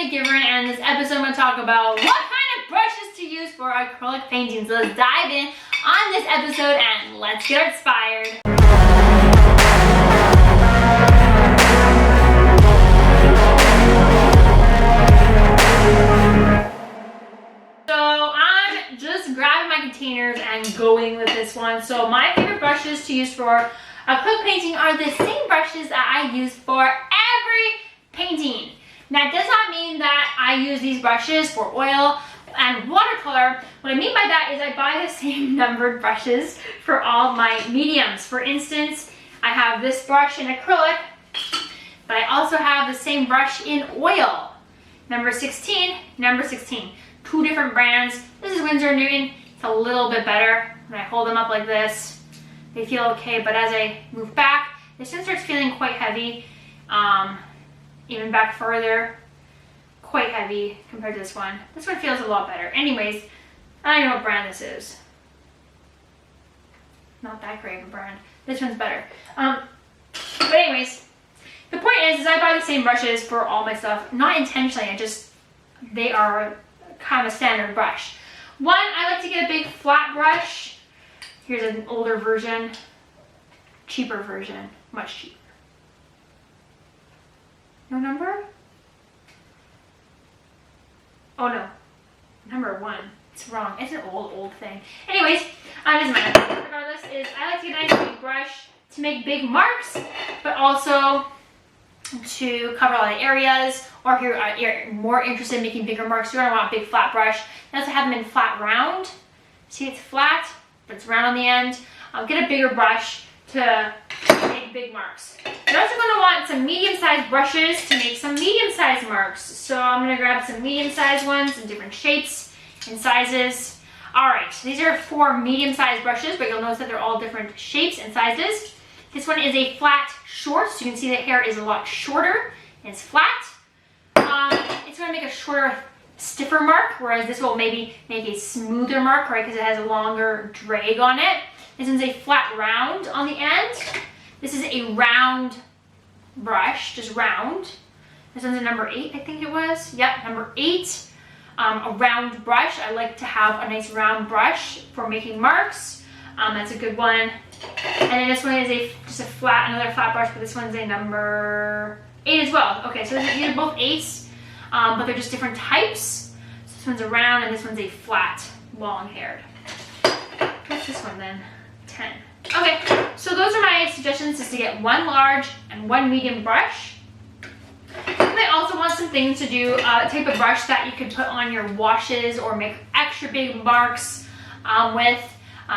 McGiveron, and in this episode I'm going to talk about what kind of brushes to use for acrylic painting. So let's dive in on this episode and let's get inspired. So I'm just grabbing my containers and going with this one. So my favorite brushes to use for acrylic painting are the same brushes that I use for every painting. Now, it does not mean that I use these brushes for oil and watercolor. What I mean by that is I buy the same numbered brushes for all my mediums. For instance, I have this brush in acrylic, but I also have the same brush in oil. Number 16, number 16. Two different brands. This is Winsor & Newton. It's a little bit better. When I hold them up like this, they feel okay, but as I move back, this one starts feeling quite heavy. Even back further, quite heavy compared to this one. This one feels a lot better. Anyways, I don't know what brand this is. Not that great of a brand. This one's better. But anyways, the point is I buy the same brushes for all my stuff. Not intentionally, they are kind of a standard brush. One, I like to get a big flat brush. Here's an older version, cheaper version, much cheaper. No number? Oh no, number 1. It's wrong. It's an old thing. Anyways, it doesn't matter. Regardless, I like to get a nice big brush to make big marks, but also to cover a lot of areas. Or if you're more interested in making bigger marks, you're gonna want a big flat brush. You also have them in flat round. See, it's flat, but it's round on the end. Get a bigger brush to make big marks. You're also going to want some medium-sized brushes to make some medium-sized marks. So I'm going to grab some medium-sized ones in different shapes and sizes. Alright, so these are 4 medium-sized brushes, but you'll notice that they're all different shapes and sizes. This one is a flat short, so you can see the hair is a lot shorter and it's flat. It's going to make a shorter, stiffer mark, whereas this will maybe make a smoother mark, right, because it has a longer drag on it. This one's a flat round on the end. This is a round brush, just round. This one's a number 8, I think it was. Yep, number 8. A round brush. I like to have a nice round brush for making marks. That's a good one. And then this one is just another flat brush, but this one's a number 8 as well. Okay, so these are both 8s, but they're just different types. So this one's a round and this one's a flat, long-haired. What's this one then? 10. Okay, so those are my suggestions, is to get one large and one medium brush. You might also want some things to do, a type of brush that you could put on your washes or make extra big marks with.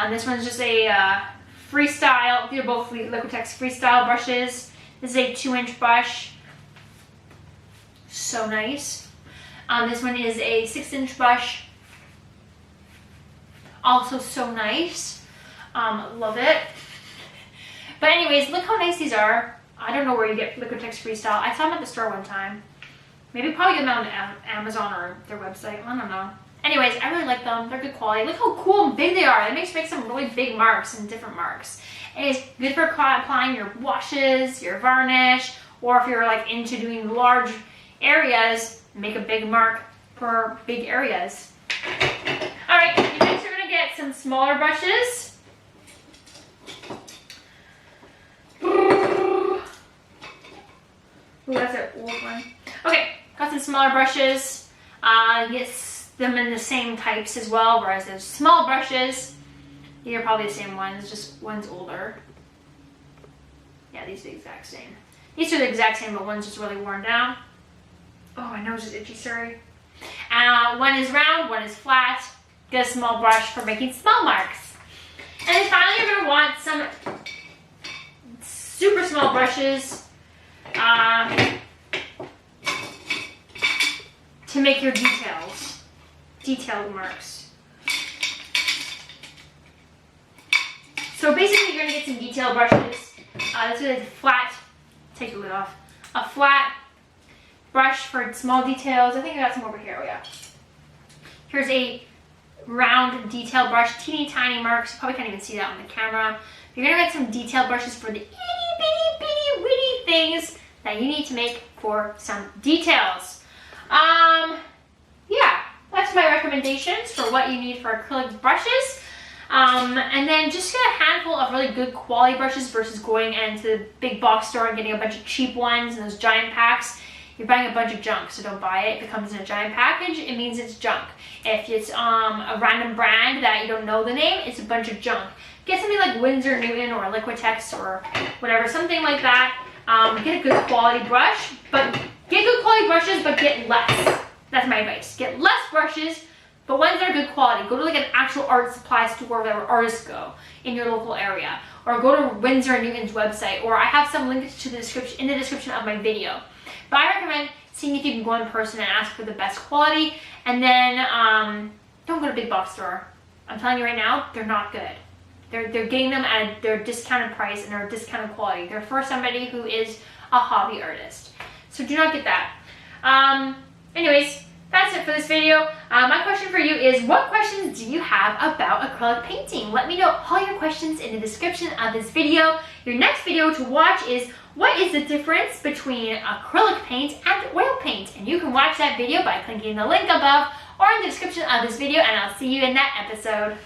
This one's just a freestyle. These are both Liquitex freestyle brushes. This is a 2-inch brush. So nice. This one is a 6-inch brush. Also so nice. Love it. But anyways, look how nice these are. I don't know where you get Liquitex Freestyle. I saw them at the store one time. Maybe probably get them on Amazon or their website. I don't know. Anyways, I really like them. They're good quality. Look how cool and big they are. It makes some really big marks and different marks. And it's good for applying your washes, your varnish, or if you're like into doing large areas, make a big mark for big areas. Alright, next we're going to get some smaller brushes. Ooh, that's an old one. Okay, got some smaller brushes. Get them in the same types as well, whereas there's small brushes. These are probably the same ones, just one's older. Yeah, these are the exact same. These are the exact same, but one's just really worn down. Oh, my nose is itchy, sorry. One is round, one is flat. Get a small brush for making small marks. And then finally, you're going to want some super small brushes to make your detailed marks. So basically, you're going to get some detailed brushes. This is a flat, take the lid off, a flat brush for small details. I think I got some over here. Oh yeah. Here's a round detail brush, teeny tiny marks. You probably can't even see that on the camera. You're going to get some detail brushes for the itty bitty witty things that you need to make for some details. Yeah, that's my recommendations for what you need for acrylic brushes. And then just get a handful of really good quality brushes versus going into the big box store and getting a bunch of cheap ones and those giant packs. You're buying a bunch of junk, so don't buy it. If it comes in a giant package, it means it's junk. If it's a random brand that you don't know the name, it's a bunch of junk. Get something like Winsor Newton or Liquitex or whatever, something like that. Get a good quality brush, but get good quality brushes, but get less. That's my advice. Get less brushes, but ones that are good quality. Go to like an actual art supply store where artists go in your local area, or go to Winsor Newton's website, or I have some links to the description in the description of my video. But I recommend seeing if you can go in person and ask for the best quality, and then don't go to a big box store. I'm telling you right now, they're not good. They're getting them at their discounted price and their discounted quality. They're for somebody who is a hobby artist. So do not get that. Anyways, that's it for this video. My question for you is, what questions do you have about acrylic painting? Let me know all your questions in the description of this video. Your next video to watch is, what is the difference between acrylic paint and oil paint? And you can watch that video by clicking the link above or in the description of this video, and I'll see you in that episode.